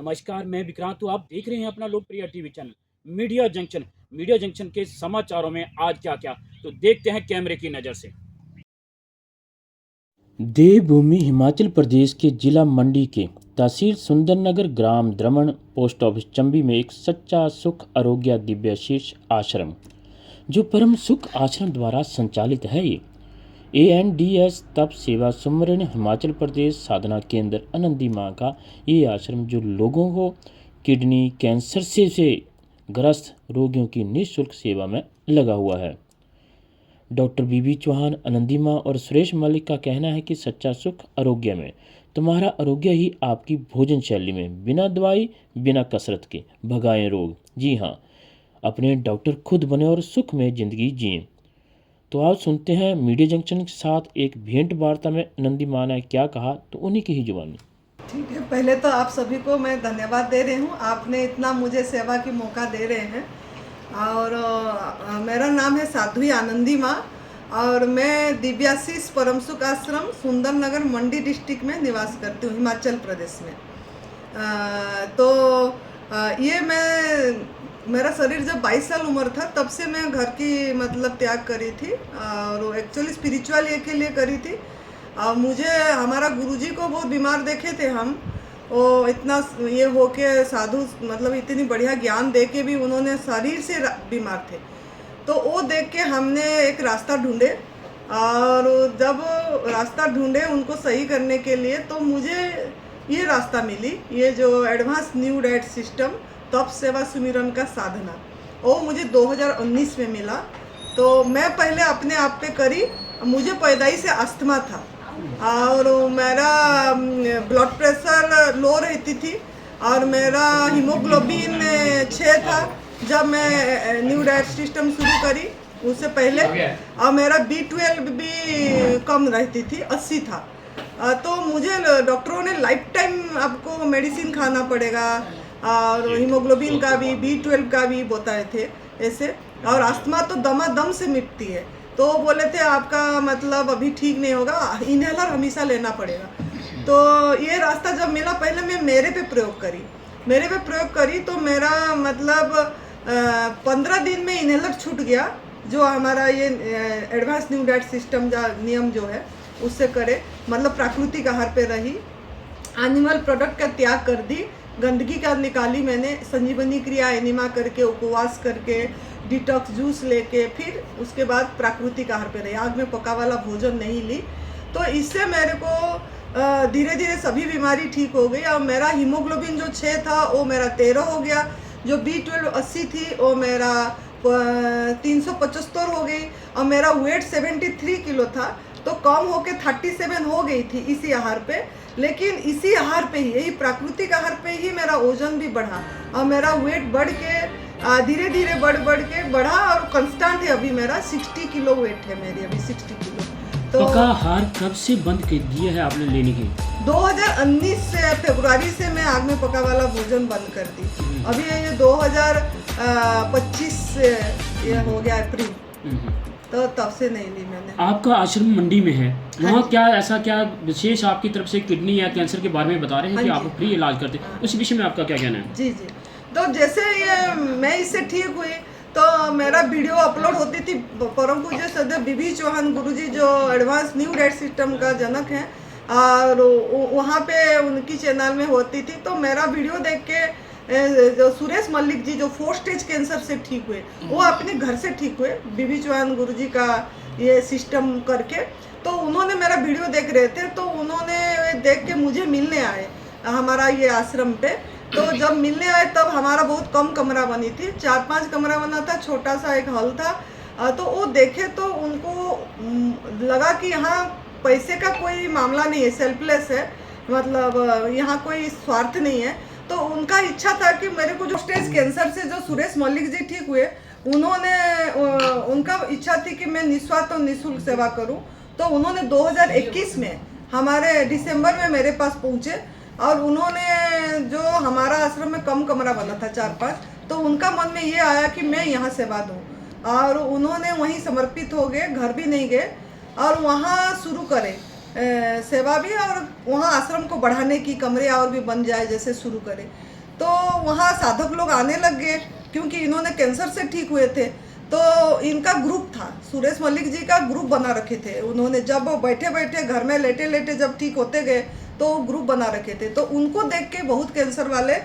नमस्कार, मैं विक्रांत हूँ। आप देख रहे हैं अपना लोकप्रिय TV channel media junction. Media junction के समाचारों में आज क्या-क्या, तो देखते हैं कैमरे की नज़र से। देवभूमि हिमाचल प्रदेश के जिला मंडी के तहसील सुंदरनगर ग्राम द्रमण पोस्ट ऑफिस चंबी में एक सच्चा सुख आरोग्य दिव्य शीर्ष आश्रम, जो परम सुख आश्रम द्वारा संचालित है। ये ANDS तप सेवा सुमरन हिमाचल प्रदेश साधना केंद्र आनंदी माँ का ये आश्रम, जो लोगों को किडनी कैंसर से ग्रस्त रोगियों की निःशुल्क सेवा में लगा हुआ है। डॉक्टर BB चौहान, आनंदी माँ और सुरेश मलिक का कहना है कि सच्चा सुख आरोग्य में, तुम्हारा आरोग्य ही आपकी भोजन शैली में बिना दवाई बिना कसरत के भगाएं रोग। जी हाँ, अपने डॉक्टर खुद बने और सुख में ज़िंदगी जिएं। तो आप सुनते हैं मीडिया जंक्शन के साथ एक भेंट वार्ता में आनंदी माँ ने क्या कहा, तो उन्हीं की ही जुबानी। ठीक है, पहले तो आप सभी को मैं धन्यवाद दे रही हूँ, आपने इतना मुझे सेवा की मौका दे रहे हैं। और मेरा नाम है साध्वी आनंदी माँ और मैं दिव्याशीष परम सुख आश्रम सुंदरनगर मंडी डिस्ट्रिक्ट में निवास करती हूँ, हिमाचल प्रदेश में। ये मेरा शरीर जब 22 साल उम्र था तब से मैं घर की मतलब त्याग करी थी और एक्चुअली स्पिरिचुअल ये के लिए करी थी। और मुझे हमारा गुरुजी को बहुत बीमार देखे थे हम, वो इतना ये हो के साधु मतलब इतनी बढ़िया ज्ञान दे के भी उन्होंने शरीर से बीमार थे, तो वो देख के हमने एक रास्ता ढूंढे। और जब रास्ता ढूंढे उनको सही करने के लिए, तो मुझे ये रास्ता मिली, ये जो एडवांस न्यू डाइट सिस्टम तप सेवा सुमिरन का साधना, वो मुझे 2019 में मिला। तो मैं पहले अपने आप पे करी, मुझे पैदाइश से अस्थमा था और मेरा ब्लड प्रेशर लो रहती थी और मेरा हीमोग्लोबिन 6 था जब मैं न्यू डाइट सिस्टम शुरू करी उससे पहले, और मेरा B12 भी कम रहती थी, 80 था। तो मुझे डॉक्टरों ने लाइफ टाइम आपको मेडिसिन खाना पड़ेगा और हीमोग्लोबिन का भी B12 का भी बताए थे ऐसे, और अस्थमा तो दमादम से मिटती है। तो बोले थे आपका मतलब अभी ठीक नहीं होगा, इनहेलर हमेशा लेना पड़ेगा। तो ये रास्ता जब मिला, पहले मैं मेरे पे प्रयोग करी तो मेरा मतलब 15 दिन में इनहेलर छूट गया, जो हमारा ये एडवांस न्यू डाइट सिस्टम का नियम जो है उससे करे, मतलब प्राकृतिक आहार पे रही, एनिमल प्रोडक्ट का त्याग कर दी, गंदगी का निकाली मैंने, संजीवनी क्रिया एनिमा करके, उपवास करके, डिटॉक्स जूस लेके, फिर उसके बाद प्राकृतिक आहार पे रही, आग में पका वाला भोजन नहीं ली। तो इससे मेरे को धीरे धीरे सभी बीमारी ठीक हो गई और मेरा हीमोग्लोबिन जो 6 था वो मेरा 13 हो गया, जो B12 80 थी वो मेरा 375 हो गई, और मेरा वेट 73 किलो था, तो कम होके 37 हो गई थी इसी आहार पे। लेकिन इसी आहार पे ही, यही प्राकृतिक आहार पे ही मेरा वजन भी बढ़ा और मेरा वेट बढ़ के धीरे धीरे बढ़ के बढ़ा और कांस्टेंट है अभी मेरा 60 किलो वेट है मेरी अभी 60 किलो। तो आहार कब से बंद कर दिया है आपने लेने की? 2019 से फरवरी से मैं आग में पका वाला भोजन बंद कर दी। अभी ये 2025 से ये हो गया अप्रैल, तो तब से नहीं ली मैंने। आपका आश्रम मंडी में है, वहाँ क्या विशेष आपकी तरफ से किडनी या कैंसर के बारे में बता रहे हैं कि आप फ्री इलाज करते हैं, उस विषय में आपका क्या कहना है? जी, तो जैसे ये मैं इससे ठीक हुई तो मेरा वीडियो अपलोड होती थी, परम पूज्य सदैव BB चौहान गुरुजी जो एडवांस न्यू डाइट सिस्टम का जनक हैं, और वहाँ पे उनकी चैनल में होती थी। तो मेरा वीडियो देख के जो सुरेश मलिक जी जो 4 स्टेज कैंसर से ठीक हुए, वो अपने घर से ठीक हुए BB चौहान गुरुजी का ये सिस्टम करके। तो उन्होंने मेरा वीडियो देख रहे थे, तो उन्होंने देख के मुझे मिलने आए हमारा ये आश्रम पे। तो जब मिलने आए तब हमारा बहुत कम कमरा बनी थी, 4-5 कमरा बना था, छोटा सा एक हॉल था। तो वो देखे तो उनको लगा कि यहाँ पैसे का कोई मामला नहीं है, सेल्फलेस है, मतलब यहाँ कोई स्वार्थ नहीं है। तो उनका इच्छा था कि मेरे को जो स्टेज कैंसर से जो सुरेश मलिक जी ठीक हुए, उनका इच्छा थी कि मैं निस्वार्थ और निःशुल्क सेवा करूं। तो उन्होंने 2021 में हमारे दिसंबर में मेरे पास पहुंचे और उन्होंने जो हमारा आश्रम में कम कमरा बना था 4-5, तो उनका मन में ये आया कि मैं यहाँ सेवा दूँ, और उन्होंने वहीं समर्पित हो गए, घर भी नहीं गए और वहाँ शुरू करे सेवा भी, और वहाँ आश्रम को बढ़ाने की, कमरे और भी बन जाए जैसे शुरू करे। तो वहाँ साधक लोग आने लग गए, क्योंकि इन्होंने कैंसर से ठीक हुए थे। तो इनका ग्रुप था, सुरेश मलिक जी का ग्रुप बना रखे थे उन्होंने। जब वो बैठे बैठे घर में लेटे लेटे जब ठीक होते गए तो ग्रुप बना रखे थे। तो उनको देख के बहुत कैंसर वाले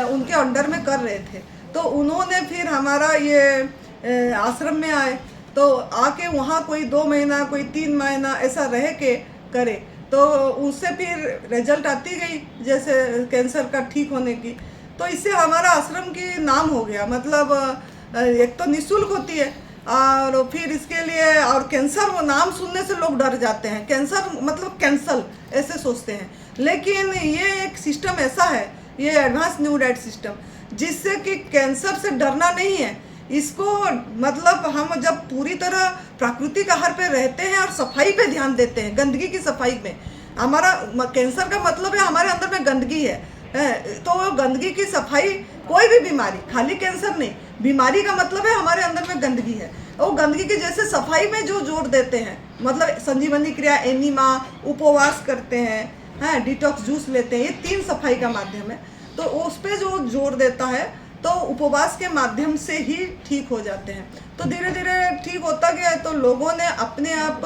उनके अंडर में कर रहे थे। तो उन्होंने फिर हमारा ये आश्रम में आए, तो आके वहाँ कोई 2 महीना कोई 3 महीना ऐसा रह के करे, तो उससे फिर रिजल्ट आती गई जैसे कैंसर का ठीक होने की। तो इससे हमारा आश्रम की नाम हो गया। मतलब एक तो निःशुल्क होती है, और फिर इसके लिए, और कैंसर वो नाम सुनने से लोग डर जाते हैं, कैंसर मतलब कैंसल ऐसे सोचते हैं। लेकिन ये एक सिस्टम ऐसा है, ये एडवांस न्यू डाइट सिस्टम, जिससे कि कैंसर से डरना नहीं है। इसको मतलब हम जब पूरी तरह प्राकृतिक आहार पे रहते हैं और सफाई पे ध्यान देते हैं, गंदगी की सफाई में, हमारा कैंसर का मतलब है हमारे अंदर में गंदगी है। तो वो गंदगी की सफाई, कोई भी बीमारी, खाली कैंसर नहीं, बीमारी का मतलब है हमारे अंदर में गंदगी है। वो गंदगी की जैसे सफाई में जो जोर देते हैं, मतलब संजीवनी क्रिया, एनीमा, उपवास करते हैं, डिटॉक्स जूस लेते हैं, ये 3 सफाई का माध्यम है। तो उस पर जो जोर देता है, तो उपवास के माध्यम से ही ठीक हो जाते हैं। तो धीरे धीरे ठीक होता गया। तो लोगों ने अपने आप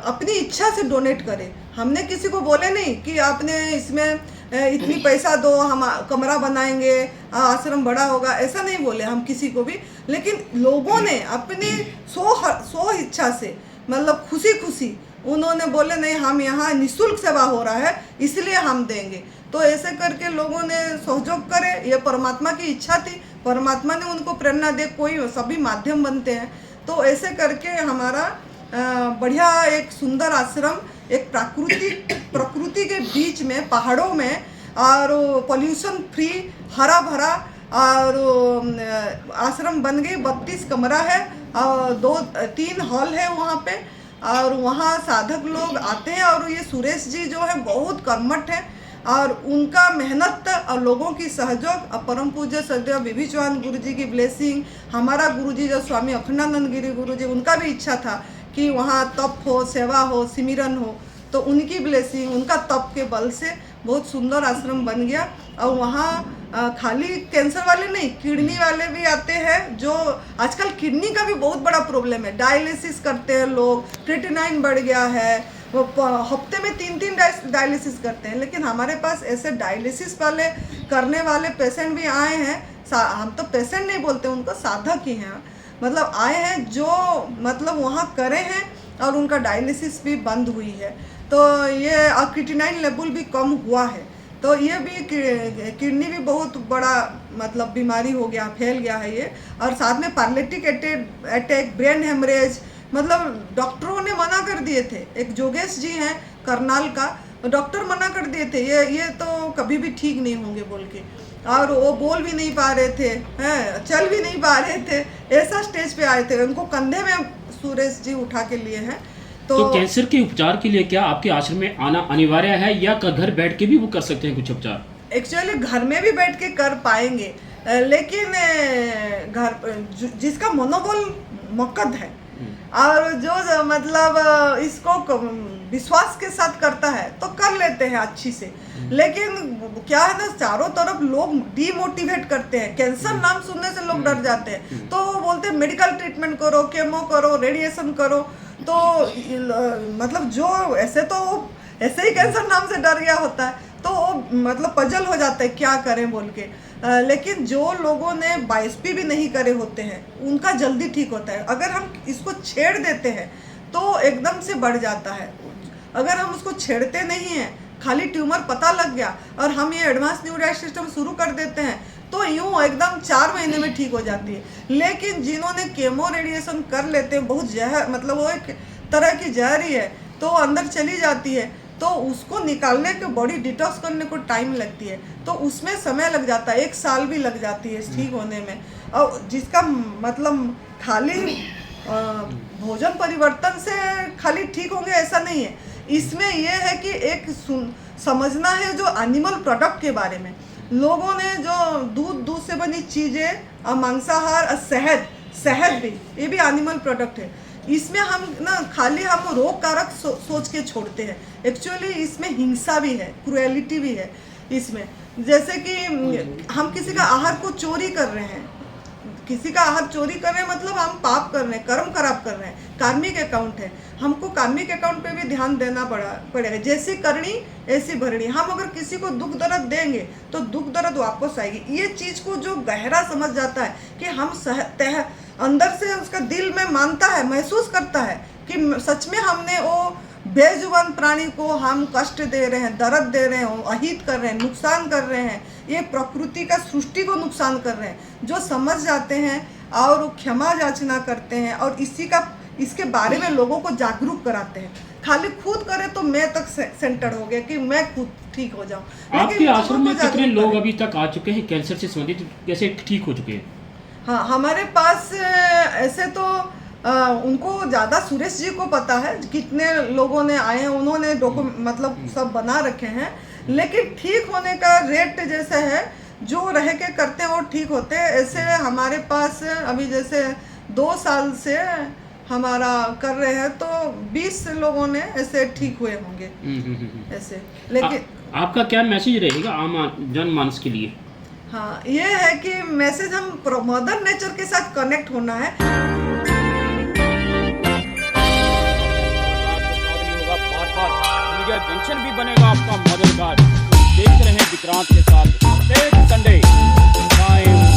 अपनी इच्छा से डोनेट करे। हमने किसी को बोले नहीं कि आपने इसमें इतनी पैसा दो, हम कमरा बनाएंगे, आश्रम बड़ा होगा, ऐसा नहीं बोले हम किसी को भी। लेकिन लोगों ने अपनी सो इच्छा से, मतलब खुशी खुशी उन्होंने बोले नहीं, हम यहाँ निःशुल्क सेवा हो रहा है इसलिए हम देंगे। तो ऐसे करके लोगों ने सहयोग करे। ये परमात्मा की इच्छा थी, परमात्मा ने उनको प्रेरणा दे, कोई सभी माध्यम बनते हैं। तो ऐसे करके हमारा बढ़िया एक सुंदर आश्रम, एक प्रकृति के बीच में, पहाड़ों में, और पॉल्यूशन फ्री, हरा भरा, और आश्रम बन गई। 32 कमरा है और 2-3 हॉल है वहाँ पे, और वहाँ साधक लोग आते हैं। और ये सुरेश जी जो है बहुत कर्मठ है, और उनका मेहनत और लोगों की सहयोग, और परम पूज्य सदैव बीबी चौहान गुरु जी की ब्लेसिंग, हमारा गुरु जी जो स्वामी अखंडानंद गिरी गुरु जी, उनका भी इच्छा था कि वहाँ तप हो, सेवा हो, सिमरन हो। तो उनकी ब्लेसिंग, उनका तप के बल से बहुत सुंदर आश्रम बन गया। और वहाँ खाली कैंसर वाले नहीं, किडनी वाले भी आते हैं। जो आजकल किडनी का भी बहुत बड़ा प्रॉब्लम है, डायलिसिस करते हैं लोग, क्रिएटिनाइन बढ़ गया है, वो हफ्ते में 3-3 डायलिसिस करते हैं। लेकिन हमारे पास ऐसे डायलिसिस वाले करने वाले पेशेंट भी आए हैं। हम तो पेशेंट नहीं बोलते, उनको साधक ही हैं, मतलब आए हैं जो मतलब वहाँ करे हैं, और उनका डायलिसिस भी बंद हुई है। तो ये क्रिएटिनाइन लेवल भी कम हुआ है। तो ये भी किडनी भी बहुत बड़ा मतलब बीमारी हो गया, फैल गया है ये। और साथ में पैरालिटिक अटैक, ब्रेन हेमरेज, मतलब डॉक्टरों ने मना कर दिए थे। एक जोगेश जी हैं करनाल का, डॉक्टर मना कर दिए थे, ये तो कभी भी ठीक नहीं होंगे बोल के। और वो बोल भी नहीं पा रहे थे, हैं, चल भी नहीं पा रहे थे, ऐसा स्टेज पे आए थे। उनको कंधे में सुरेश जी उठा के लिए हैं। तो कैंसर के उपचार के लिए क्या आपके आश्रम में आना अनिवार्य है, या घर बैठ के भी वो कर सकते हैं कुछ उपचार? एक्चुअली घर में भी बैठ के कर पाएंगे, लेकिन जिसका मनोबल मक्कद है, और जो मतलब इसको विश्वास के साथ करता है, तो कर लेते हैं अच्छी से। लेकिन क्या है ना, चारों तरफ लोग डीमोटिवेट करते हैं, कैंसर नाम सुनने से लोग डर जाते हैं। तो वो बोलते हैं मेडिकल ट्रीटमेंट करो, केमो करो, रेडिएशन करो। तो मतलब जो ऐसे ही कैंसर नाम से डर गया होता है, तो वो मतलब पजल हो जाता है क्या करें बोल के। लेकिन जो लोगों ने बायोप्सी भी नहीं करे होते हैं, उनका जल्दी ठीक होता है। अगर हम इसको छेड़ देते हैं तो एकदम से बढ़ जाता है। अगर हम उसको छेड़ते नहीं हैं, खाली ट्यूमर पता लग गया और हम ये एडवांस न्यू डाइट सिस्टम शुरू कर देते हैं, तो यूँ एकदम 4 महीने में ठीक हो जाती है। लेकिन जिन्होंने केमो रेडिएशन कर लेते हैं, बहुत जहर, मतलब वो एक तरह की जहर ही है, तो अंदर चली जाती है, तो उसको निकालने के, बॉडी डिटॉक्स करने को टाइम लगती है। तो उसमें समय लग जाता है, 1 साल भी लग जाती है ठीक होने में। और जिसका मतलब खाली भोजन परिवर्तन से खाली ठीक होंगे ऐसा नहीं है। इसमें यह है कि एक समझना है जो एनिमल प्रोडक्ट के बारे में। लोगों ने जो दूध से बनी चीज़ें और मांसाहार और शहद भी, ये भी एनिमल प्रोडक्ट है। इसमें हम ना खाली रोग कारक सोच के छोड़ते हैं, एक्चुअली इसमें हिंसा भी है, क्रूएलिटी भी है। इसमें। जैसे कि हम किसी का आहार को चोरी कर रहे हैं, किसी का आहार चोरी कर रहे हैं मतलब हम पाप कर रहे हैं, कर्म खराब कर रहे हैं, कार्मिक अकाउंट है। हमको कार्मिक अकाउंट पे भी ध्यान देना पड़ेगा। जैसी करनी ऐसी भरनी। हम अगर किसी को दुख दर्द देंगे तो दुख दर्द वापस आएगी। ये चीज़ को जो गहरा समझ जाता है कि हम अंदर से उसका दिल में मानता है, महसूस करता है कि सच में हमने वो बेजुबान प्राणी को हम कष्ट दे रहे हैं, दर्द दे रहे हैं, अहित कर रहे हैं, नुकसान कर रहे हैं, ये प्रकृति का सृष्टि को नुकसान कर रहे हैं। जो समझ जाते हैं और वो क्षमा याचना करते हैं और इसके बारे में लोगों को जागरूक कराते हैं। खाली खुद करे तो मैं तक सेंटर हो गया कि मैं खुद ठीक हो जाऊं। आपके आश्रम में कितने लोग अभी तक आ चुके हैं कैंसर से संबंधित, कैसे ठीक हो चुके हैं? हाँ, हमारे पास ऐसे तो उनको ज़्यादा सुरेश जी को पता है कितने लोगों ने आए हैं, उन्होंने मतलब सब बना रखे हैं। लेकिन ठीक होने का रेट जैसे है, जो रह के करते हैं वो ठीक होते हैं। ऐसे हमारे पास अभी जैसे 2 साल से हमारा कर रहे हैं तो 20 लोगों ने ऐसे ठीक हुए होंगे ऐसे। लेकिन आपका क्या मैसेज रहेगा आम जनमानस के लिए? हाँ, ये है कि मैसेज हम मदर नेचर के साथ कनेक्ट होना है। मीडिया जंक्शन भी बनेगा आपका मददगार। देखते रहें विक्रांत के साथ संडे टाइम